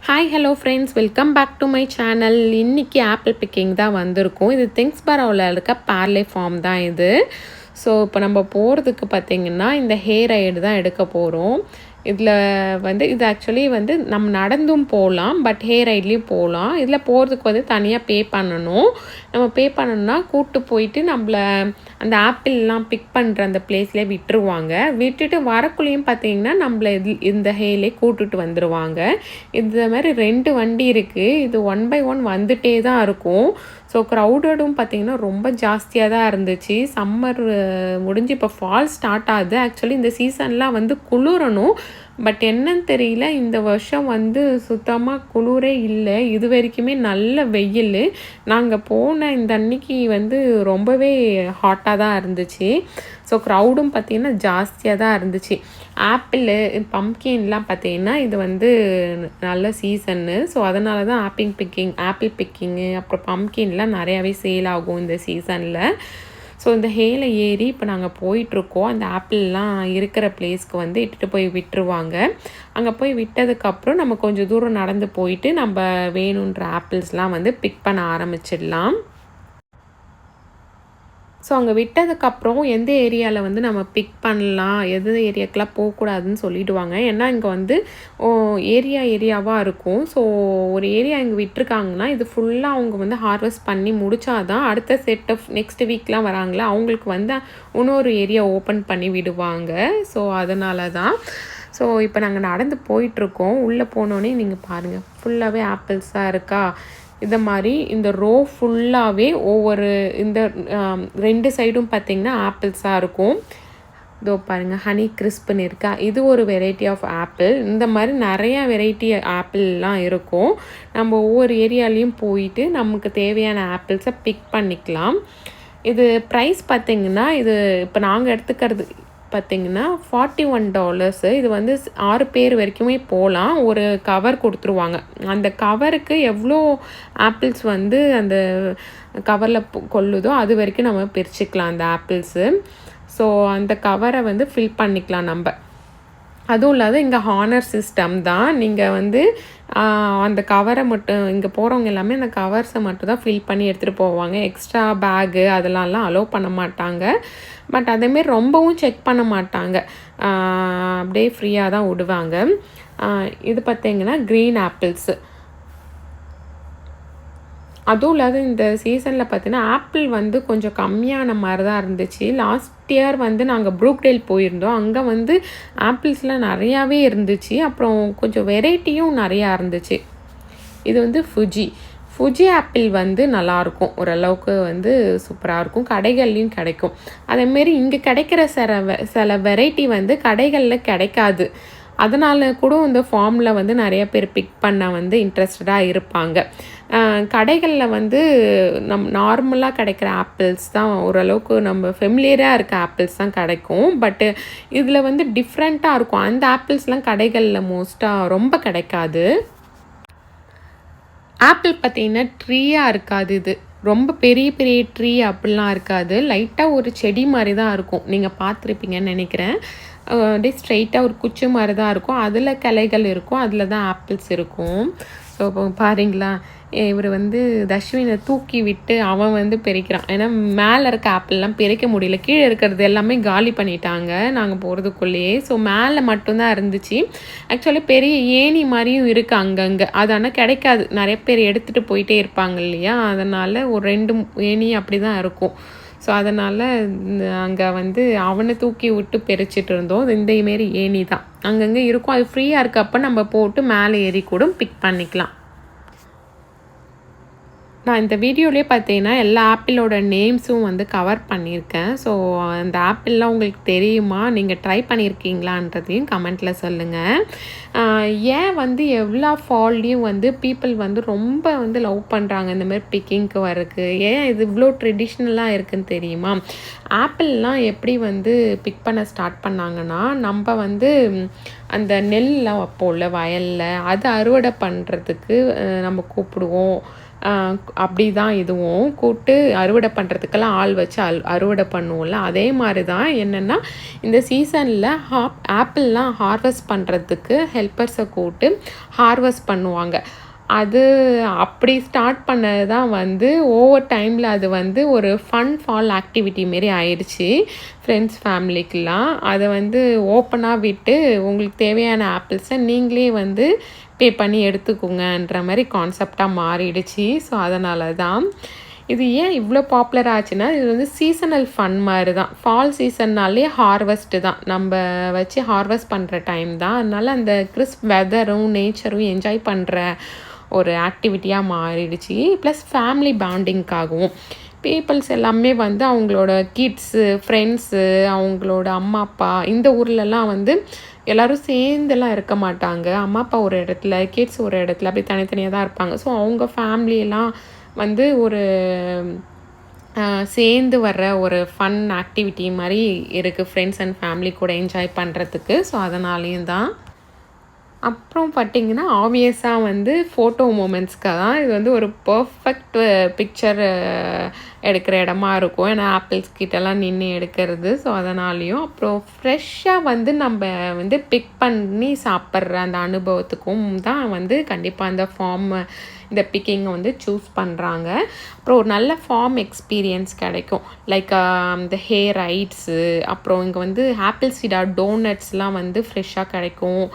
Hi hello friends, welcome back to my channel. இன்றைக்கி apple picking தான் வந்திருக்கும். இது திங்ஸ் பரோவில் இருக்க பார்லே ஃபார்ம் தான் இது. ஸோ இப்போ நம்ம போகிறதுக்கு பார்த்திங்கன்னா இந்த ஹேர் ரைடு தான் எடுக்க போகிறோம். இதில் வந்து இது ஆக்சுவலி வந்து நம்ம நடந்தும் போகலாம், பட் ஹேர் ரைட்லேயும் போகலாம். இதில் போகிறதுக்கு வந்து தனியாக பே பண்ணணும். நம்ம பே பண்ணணும்னா கூப்பிட்டு போயிட்டு நம்மளை அந்த ஆப்பிள்லாம் பிக் பண்ணுற அந்த பிளேஸ்லேயே விட்டுருவாங்க. விட்டுட்டு வரக்குள்ளேயும் பார்த்தீங்கன்னா நம்மளை இந்த ஹேர்லேயே கூட்டுட்டு வந்துடுவாங்க. இந்த மாதிரி 2 வண்டி இருக்குது. இது 1 by 1 வந்துட்டே தான் இருக்கும். ஸோ க்ரௌடடும் பார்த்திங்கன்னா ரொம்ப ஜாஸ்தியாக தான் இருந்துச்சு. சம்மர் முடிஞ்சு இப்போ ஃபால் ஸ்டார்ட் ஆகுது. ஆக்சுவலி இந்த சீசன்லாம் வந்து குளிரணும், பட் என்னன்னு தெரியல, இந்த வருஷம் வந்து சுத்தமாக குளிரே இல்லை. இது வரைக்குமே நல்ல வெயில். நாங்கள் போன இந்த அன்னைக்கு வந்து ரொம்பவே ஹாட்டாக தான் இருந்துச்சு. ஸோ க்ரௌடும் பார்த்திங்கன்னா ஜாஸ்தியாக தான் இருந்துச்சு. ஆப்பிள், பம்ப்கின்லாம் பார்த்திங்கன்னா இது வந்து நல்ல சீசன்னு. ஸோ அதனால தான் ஆப்பிள் பிக்கிங்கு அப்புறம் பம்ப்கின்லாம் நிறையாவே சேல் ஆகும் இந்த சீசனில். ஸோ இந்த ஹேல ஏறி இப்போ நாங்கள் போயிட்டுருக்கோம். அந்த ஆப்பிள்லாம் இருக்கிற பிளேஸ்க்கு வந்து இட்டுட்டு போய் விட்டுருவாங்க. அங்கே போய் விட்டதுக்கப்புறம் நம்ம கொஞ்சம் தூரம் நடந்து போயிட்டு நம்ம வேணுன்ற ஆப்பிள்ஸ்லாம் வந்து பிக் பண்ண ஆரம்பிச்சிடலாம். ஸோ அங்கே விட்டதுக்கப்புறம் எந்த ஏரியாவில் வந்து நம்ம பிக் பண்ணலாம், எது ஏரியாக்கெலாம் போகக்கூடாதுன்னு சொல்லிவிடுவாங்க. ஏன்னா இங்கே வந்து ஏரியாவாக இருக்கும். ஸோ ஒரு ஏரியா இங்கே விட்டுருக்காங்கன்னா இது ஃபுல்லாக அவங்க வந்து ஹார்வெஸ்ட் பண்ணி முடித்தாதான் அடுத்த செட் ஆஃப் நெக்ஸ்ட் வீக்லாம் வராங்களா அவங்களுக்கு வந்து இன்னொரு ஏரியா ஓப்பன் பண்ணி விடுவாங்க. ஸோ அதனால தான். ஸோ இப்போ நாங்கள் நடந்து போயிட்டுருக்கோம். உள்ளே போனோன்னே நீங்கள் பாருங்கள், ஃபுல்லாகவே ஆப்பிள்ஸாக இருக்கா. இந்த மாதிரி இந்த ரோ ஃபுல்லாகவே ஒவ்வொரு இந்த 2 சைடும் பார்த்திங்கன்னா ஆப்பிள்ஸாக இருக்கும். இதோ பாருங்கள், ஹனி கிறிஸ்ப்னு இருக்கா. இது ஒரு வெரைட்டி ஆஃப் ஆப்பிள். இந்த மாதிரி நிறையா வெரைட்டி ஆப்பிள்லாம் இருக்கும். நம்ம ஒவ்வொரு ஏரியாலையும் போயிட்டு நமக்கு தேவையான ஆப்பிள்ஸை பிக் பண்ணிக்கலாம். இது ப்ரைஸ் பார்த்திங்கன்னா இது இப்போ நாங்கள் எடுத்துக்கிறது பார்த்திங்கன்னா $41. இது வந்து 6 பேர் வரைக்குமே போகலாம். ஒரு கவர் கொடுத்துருவாங்க. அந்த கவருக்கு எவ்வளோ ஆப்பிள்ஸ் வந்து அந்த கவரில் கொள்ளுதோ அது வரைக்கும் நம்ம பிரிச்சுக்கலாம் அந்த ஆப்பிள்ஸு. ஸோ அந்த கவரை வந்து ஃபில் பண்ணிக்கலாம் நம்ம. அதுவும் இல்லாத இங்கே ஹானர் சிஸ்டம் தான். நீங்கள் வந்து அந்த கவரை மட்டும் இங்கே போகிறவங்க எல்லாமே அந்த கவர்ஸை மட்டும் தான் ஃபில் பண்ணி எடுத்துகிட்டு போவாங்க. எக்ஸ்ட்ரா பேகு அதெல்லாம் அலோவ் பண்ண மாட்டாங்க. பட் அதேமாரி ரொம்பவும் செக் பண்ண மாட்டாங்க. அப்படியே ஃப்ரீயாக தான் விடுவாங்க. இது பார்த்திங்கன்னா க்ரீன் ஆப்பிள்ஸு. அதுவும் இல்லாத இந்த சீசனில் பார்த்தீங்கன்னா ஆப்பிள் வந்து கொஞ்சம் கம்மியான மாதிரி தான் இருந்துச்சு. லாஸ்ட் இயர் வந்து நாங்கள் ப்ரூக்டேல் போயிருந்தோம். அங்கே வந்து ஆப்பிள்ஸ்லாம் நிறையாவே இருந்துச்சு. அப்புறம் கொஞ்சம் வெரைட்டியும் நிறையா இருந்துச்சு. இது வந்து ஃபுஜி ஆப்பிள் வந்து நல்லாயிருக்கும், ஓரளவுக்கு வந்து சூப்பராக இருக்கும். கடைகள்லையும் கிடைக்கும். அதேமாரி இங்கே கிடைக்கிற சில வெரைட்டி வந்து கடைகளில் கிடைக்காது. அதனால கூட இந்த ஃபார்மில் வந்து நிறைய பேர் பிக் பண்ண வந்து இன்ட்ரெஸ்டடாக இருப்பாங்க. கடைகளில் வந்து நார்மலாக கிடைக்கிற ஆப்பிள்ஸ் தான், ஓரளவுக்கு நம்ம ஃபெமிலியராக இருக்க ஆப்பிள்ஸ் தான் கிடைக்கும். பட்டு இதில் வந்து டிஃப்ரெண்ட்டாக இருக்கும். அந்த ஆப்பிள்ஸ்லாம் கடைகளில் மோஸ்ட்டாக ரொம்ப கிடைக்காது. ஆப்பிள் பார்த்திங்கன்னா ட்ரீயாக இருக்காது. இது ரொம்ப பெரிய பெரிய ட்ரீ அப்படிலாம் இருக்காது. லைட்டாக ஒரு செடி மாதிரி தான் இருக்கும். நீங்கள் பார்த்துருப்பீங்கன்னு நினைக்கிறேன். அப்படியே ஸ்ட்ரைட்டாக ஒரு குச்சி மாதிரி தான் இருக்கும். அதில் கிளைகள் இருக்கும், அதில் தான் ஆப்பிள்ஸ் இருக்கும். ஸோ இப்போ பாருங்களா, இவர் வந்து தஷ்வினை தூக்கி விட்டு அவன் வந்து பெருக்கிறான். ஏன்னா மேலே இருக்க ஆப்பிள்லாம் பெருக்க முடியல, கீழே இருக்கிறது எல்லாமே காலி பண்ணிட்டாங்க நாங்கள் போகிறதுக்குள்ளேயே. ஸோ மேலே மட்டும்தான் இருந்துச்சு. ஆக்சுவலி பெரிய ஏணி மாதிரியும் இருக்குது அங்கங்கே. அது ஆனால் கிடைக்காது, நிறைய பேர் எடுத்துகிட்டு போயிட்டே இருப்பாங்க இல்லையா, அதனால் ஒரு 2 ஏணி அப்படி தான் இருக்கும். ஸோ அதனால் அங்கே வந்து அவனை தூக்கி விட்டு பெரிச்சிட்டு இருந்தோம். இந்தமாரி ஏணி தான் அங்கங்கே இருக்கும். அது ஃப்ரீயாக இருக்கப்போ நம்ம போட்டு மேலே ஏறி கூட பிக் பண்ணிக்கலாம். நான் இந்த வீடியோலேயே பார்த்தீங்கன்னா எல்லா ஆப்பிளோட நேம்ஸும் வந்து கவர் பண்ணியிருக்கேன். ஸோ அந்த ஆப்பிள்லாம் உங்களுக்கு தெரியுமா, நீங்கள் ட்ரை பண்ணியிருக்கீங்களான்றதையும் கமெண்ட்டில் சொல்லுங்கள். ஏன் வந்து எவ்வளோ ஃபால்லையும் வந்து பீப்புள் வந்து ரொம்ப வந்து லவ் பண்ணுறாங்க இந்தமாதிரி பிக்கிங்க்கு வரக்கு, ஏன் இது இவ்வளோ ட்ரெடிஷ்னலாக இருக்குதுன்னு தெரியுமா? ஆப்பிள்லாம் எப்படி வந்து பிக் பண்ண ஸ்டார்ட் பண்ணாங்கன்னா, நம்ம வந்து அந்த நெல்லாம் வைப்போம்ல வயலில், அதை அறுவடை பண்ணுறதுக்கு நம்ம கூப்பிடுவோம். அப்படி தான் இதுவும் கூட்டு அறுவடை பண்ணுறதுக்கெல்லாம் ஆள் வச்சு அறுவடை பண்ணுவோம்ல, அதே மாதிரி தான் என்னென்னா இந்த சீசனில் ஆப்பிள்லாம் ஹார்வெஸ்ட் பண்ணுறதுக்கு ஹெல்ப்பர்ஸை கூப்பிட்டு ஹார்வெஸ்ட் பண்ணுவாங்க. அது அப்படி ஸ்டார்ட் பண்ணது தான் வந்து ஓவர் டைமில் அது வந்து ஒரு ஃபன் ஃபால் ஆக்டிவிட்டி மாரி ஆயிடுச்சு ஃப்ரெண்ட்ஸ் ஃபேமிலிக்கெலாம். அதை வந்து ஓப்பனாக விட்டு உங்களுக்கு தேவையான ஆப்பிள்ஸை நீங்களே வந்து பே பண்ணி எடுத்துக்கோங்கன்ற மாதிரி கான்செப்டாக மாறிடுச்சு. ஸோ அதனால தான் இது ஏன் இவ்வளோ பாப்புலர் ஆச்சுன்னா, இது வந்து சீசனல் ஃபன் மாதிரி தான். ஃபால் சீசன்னாலே ஹார்வெஸ்ட்டு தான், நம்ம வச்சு ஹார்வெஸ்ட் பண்ணுற டைம் தான். அதனால அந்த கிறிஸ்ப் வெதரும் நேச்சரும் என்ஜாய் பண்ணுற ஒரு ஆக்டிவிட்டியாக மாறிடுச்சு. ப்ளஸ் ஃபேமிலி பாண்டிங்காகவும் பீப்புள்ஸ் எல்லாமே வந்து அவங்களோட கிட்ஸு, ஃப்ரெண்ட்ஸு, அவங்களோட அம்மா அப்பா இந்த ஊர்லலாம் வந்து எல்லோரும் சேர்ந்தெல்லாம் இருக்க மாட்டாங்க. அம்மா அப்பா ஒரு இடத்துல, கிட்ஸ் ஒரு இடத்துல, அப்படி தனித்தனியாக தான் இருப்பாங்க. ஸோ அவங்க ஃபேமிலியெல்லாம் வந்து ஒரு சேர்ந்து வர்ற ஒரு ஃபன் ஆக்டிவிட்டி மாதிரி இருக்குது ஃப்ரெண்ட்ஸ் அண்ட் ஃபேமிலி கூட என்ஜாய் பண்ணுறதுக்கு. ஸோ அதனாலேயும் தான். அப்புறம் பார்த்திங்கன்னா ஆப்வியஸாக வந்து ஃபோட்டோ மூமெண்ட்ஸ்க்காக தான் இது வந்து ஒரு பர்ஃபெக்ட் பிக்சர் எடுக்கிற இடமா இருக்கும். ஏன்னா ஆப்பிள்ஸ் கிட்டலாம் நின்று எடுக்கிறது. ஸோ அதனாலேயும் அப்புறம் ஃப்ரெஷ்ஷாக வந்து நம்ம வந்து பிக் பண்ணி சாப்பிட்ற அந்த அனுபவத்துக்கும் தான் வந்து கண்டிப்பாக அந்த இந்த பிக்கிங்கை வந்து சூஸ் பண்ணுறாங்க. அப்புறம் ஒரு நல்ல ஃபார்ம் எக்ஸ்பீரியன்ஸ் கிடைக்கும். லைக் இந்த ஹேர் ரைட்ஸு, அப்புறம் இங்கே வந்து ஆப்பிள் சீடார் டோனட்ஸ்லாம் வந்து ஃப்ரெஷ்ஷாக கிடைக்கும்,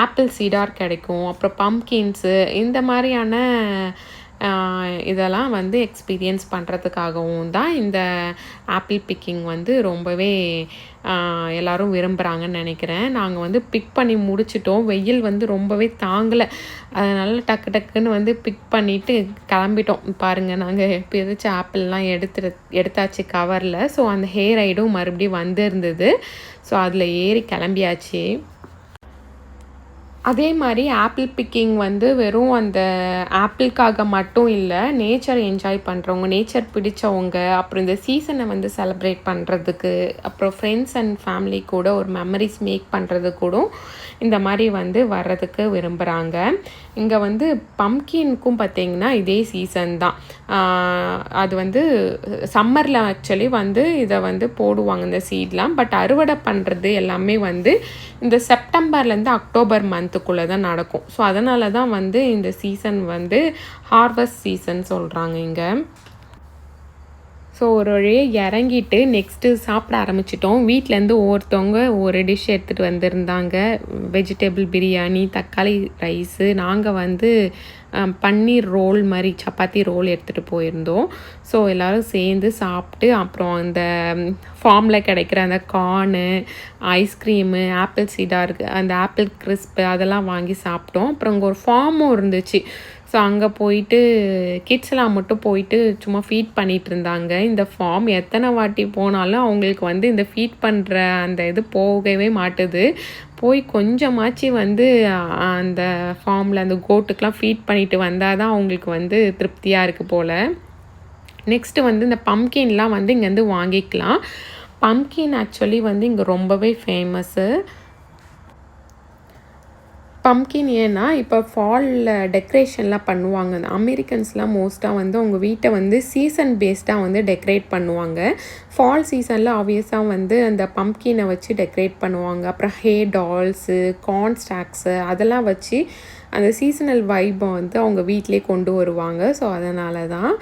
ஆப்பிள் சீடார் கிடைக்கும், அப்புறம் பம்கின்ஸு, இந்த மாதிரியான இதெல்லாம் வந்து எக்ஸ்பீரியன்ஸ் பண்ணுறதுக்காகவும் தான் இந்த ஆப்பிள் பிக்கிங் வந்து ரொம்பவே எல்லோரும் விரும்புகிறாங்கன்னு நினைக்கிறேன். நாங்கள் வந்து பிக் பண்ணி முடிச்சிட்டோம். வெயில் வந்து ரொம்பவே தாங்கலை. அதனால் டக்கு டக்குன்னு வந்து பிக் பண்ணிவிட்டு கிளம்பிட்டோம். பாருங்கள், நாங்கள் பிரித்த ஆப்பிள்லாம் எடுத்தாச்சு கவரில். ஸோ அந்த ஹேர் ரைடும் மறுபடியும் வந்திருந்தது. ஸோ அதில் ஏறி கிளம்பியாச்சு. அதே மாதிரி ஆப்பிள் பிக்கிங் வந்து வெறும் அந்த ஆப்பிள்காக மட்டும் இல்லை, நேச்சர் என்ஜாய் பண்ணுறவங்க, நேச்சர் பிடிச்சவங்க, அப்புறம் இந்த சீசனை வந்து செலிப்ரேட் பண்ணுறதுக்கு, அப்புறம் ஃப்ரெண்ட்ஸ் அண்ட் ஃபேமிலி கூட ஒரு மெமரிஸ் மேக் பண்ணுறது கூட இந்த மாதிரி வந்து வர்றதுக்கு விரும்புகிறாங்க. இங்கே வந்து பம்கின்க்கும் பார்த்திங்கன்னா இதே சீசன் தான். அது வந்து சம்மரில் ஆக்சுவலி வந்து இதை வந்து போடுவாங்க இந்த சீட்லாம். பட் அறுவடை பண்ணுறது எல்லாமே வந்து இந்த செப்டம்பர்லேருந்து அக்டோபர் மந்த்துக்குள்ளே தான் நடக்கும். ஸோ அதனால தான் வந்து இந்த சீசன் வந்து ஹார்வெஸ்ட் சீசன் சொல்கிறாங்க இங்கே. ஸோ ஒரு வழியாக இறங்கிட்டு நெக்ஸ்ட்டு சாப்பிட ஆரம்பிச்சிட்டோம். வீட்டிலேருந்து ஒவ்வொருத்தவங்க ஒரு டிஷ் எடுத்துகிட்டு வந்திருந்தாங்க. வெஜிடபிள் பிரியாணி, தக்காளி ரைஸு, நாங்கள் வந்து பன்னீர் ரோல் மாதிரி சப்பாத்தி ரோல் எடுத்துகிட்டு போயிருந்தோம். ஸோ எல்லோரும் சேர்ந்து சாப்பிட்டு அப்புறம் அந்த ஃபார்மில் கிடைக்கிற அந்த கார்னு, ஐஸ்கிரீமு, ஆப்பிள் சீடார், அந்த ஆப்பிள் கிறிஸ்பு அதெல்லாம் வாங்கி சாப்பிட்டோம். அப்புறம் அங்கே ஒரு ஃபார்மும் இருந்துச்சு. ஸோ அங்கே போயிட்டு கிட்ஸ்லாம் மட்டும் போயிட்டு சும்மா ஃபீட் பண்ணிகிட்டு இருந்தாங்க. இந்த ஃபார்ம் எத்தனை வாட்டி போனாலும் அவங்களுக்கு வந்து இந்த ஃபீட் பண்ணுற அந்த இது போகவே மாட்டுது. போய் கொஞ்சமாச்சு வந்து அந்த ஃபார்மில் அந்த கோட்டுக்கெலாம் ஃபீட் பண்ணிட்டு வந்தால் தான் அவங்களுக்கு வந்து திருப்தியாக இருக்குது போல். நெக்ஸ்ட்டு வந்து இந்த பம்கின்லாம் வந்து இங்கேருந்து வாங்கிக்கலாம். பம்கின் ஆக்சுவலி வந்து இங்கே ரொம்பவே ஃபேமஸ்ஸு. பம்கின் ஏன்னா இப்போ ஃபாலில் டெக்கரேஷன்லாம் பண்ணுவாங்க. அந்த அமெரிக்கன்ஸ்லாம் மோஸ்ட்டாக வந்து அவங்க வீட்டை வந்து சீசன் பேஸ்டாக வந்து டெக்கரேட் பண்ணுவாங்க. ஃபால் சீசனில் ஆப்வியஸாக வந்து அந்த பம்கினை வச்சு டெக்கரேட் பண்ணுவாங்க. அப்புறம் ஹேர் டால்ஸு, கார்ன் ஸ்டாக்ஸு அதெல்லாம் வச்சு அந்த சீசனல் வைப்பை வந்து அவங்க வீட்டிலே கொண்டு வருவாங்க. ஸோ அதனால தான்.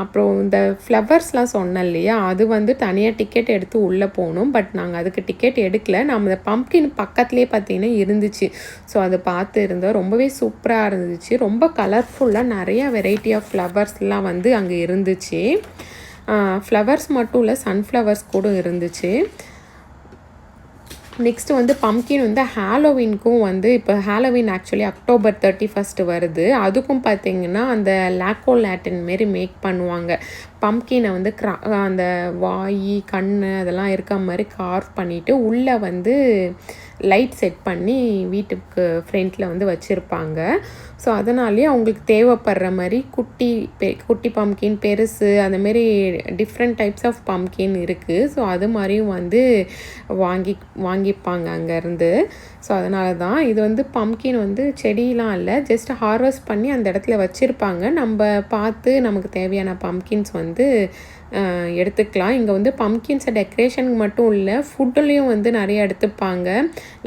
அப்புறம் இந்த ஃப்ளவர்ஸ்லாம் சொன்னேன் இல்லையா, அது வந்து தனியாக டிக்கெட் எடுத்து உள்ளே போகணும். பட் நாங்கள் அதுக்கு டிக்கெட் எடுக்கல. நம்ம இந்த பம்ப்கின் பக்கத்துலேயே பார்த்திங்கன்னா இருந்துச்சு. ஸோ அதை பார்த்து இருந்தோம். ரொம்பவே சூப்பராக இருந்துச்சு. ரொம்ப கலர்ஃபுல்லாக நிறையா வெரைட்டி ஆஃப் ஃப்ளவர்ஸ்லாம் வந்து அங்கே இருந்துச்சு. ஃப்ளவர்ஸ் மட்டும் இல்லை, சன்ஃப்ளவர்ஸ் கூட இருந்துச்சு. நெக்ஸ்ட்டு வந்து பம்கின் வந்து ஹாலோவின்க்கும் வந்து இப்போ ஹாலோவின் ஆக்சுவலி அக்டோபர் 31 வருது. அதுக்கும் பார்த்திங்கன்னா அந்த லாக்கோ லேட்டின் மாரி மேக் பண்ணுவாங்க. பம்கினை வந்து அந்த வாய், கண் அதெல்லாம் இருக்க மாதிரி கார்வ் பண்ணிவிட்டு உள்ளே வந்து லைட் செட் பண்ணி வீட்டுக்கு ஃப்ரண்ட்டில் வந்து வச்சுருப்பாங்க. ஸோ அதனாலேயே அவங்களுக்கு தேவைப்படுற மாதிரி குட்டி பம்கின், பெருசு, அந்தமாரி டிஃப்ரெண்ட் டைப்ஸ் ஆஃப் பம்கின் இருக்குது. ஸோ அது மாதிரியும் வந்து வாங்கிப்பாங்க அங்கேருந்து. ஸோ அதனால தான் இது வந்து பம்கின் வந்து செடியெலாம் இல்லை, ஜஸ்ட் ஹார்வெஸ்ட் பண்ணி அந்த இடத்துல வச்சுருப்பாங்க. நம்ம பார்த்து நமக்கு தேவையான பம்கின்ஸ் வந்து எடுத்துக்கலாம். இங்கே வந்து பம்கின்ஸை டெக்கரேஷனுக்கு மட்டும் இல்லை, ஃபுட்டுலேயும் வந்து நிறையா எடுத்துப்பாங்க.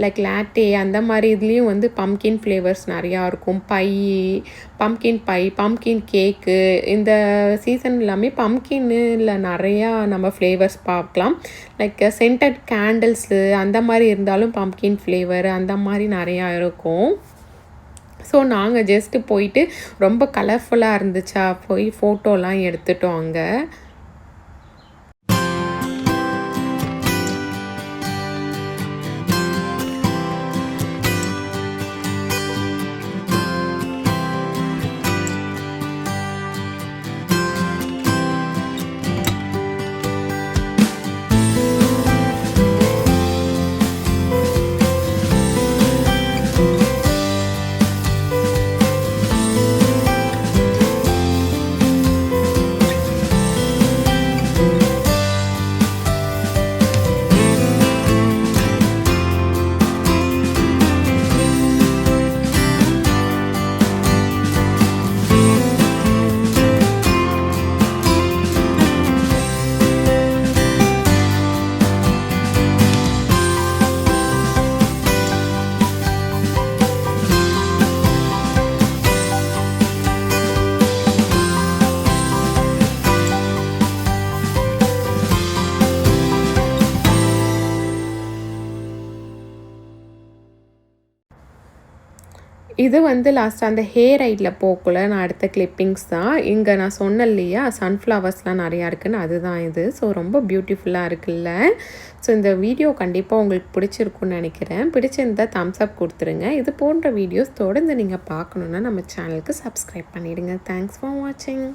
லைக் லாட்டே அந்த மாதிரி இதுலேயும் வந்து பம்கின் ஃப்ளேவர்ஸ் நிறையா இருக்கும். பம்கின் பை, பம்கின் கேக்கு, இந்த சீசன் எல்லாமே பம்கின்னில் நிறையா நம்ம ஃப்ளேவர்ஸ் பார்க்கலாம். லைக் சென்டட் கேண்டில்ஸு அந்த மாதிரி இருந்தாலும் பம்கின் ஃப்ளேவர் அந்த மாதிரி நிறையா இருக்கும். ஸோ நாங்கள் ஜஸ்ட்டு போயிட்டு ரொம்ப கலர்ஃபுல்லாக இருந்துச்சா போய் ஃபோட்டோலாம் எடுத்துட்டோம் அங்கே. இது வந்து லாஸ்ட்டாக அந்த ஹேர் ரைடில் போகக்குள்ள நான் எடுத்த கிளிப்பிங்ஸ் தான். இங்கே நான் சொன்னேன் இல்லையா, சன்ஃப்ளவர்ஸ்லாம் நிறையா இருக்குன்னு, அதுதான் இது. ஸோ ரொம்ப பியூட்டிஃபுல்லாக இருக்குல்ல. ஸோ இந்த வீடியோ கண்டிப்பாக உங்களுக்கு பிடிச்சிருக்குன்னு நினைக்கிறேன். பிடிச்சிருந்தா தம்ஸ் அப் கொடுத்துருங்க. இது போன்ற வீடியோஸ் தொடர்ந்து நீங்கள் பார்க்கணுன்னா நம்ம சேனலுக்கு சப்ஸ்கிரைப் பண்ணிவிடுங்க. தேங்க்ஸ் ஃபார் வாட்சிங்.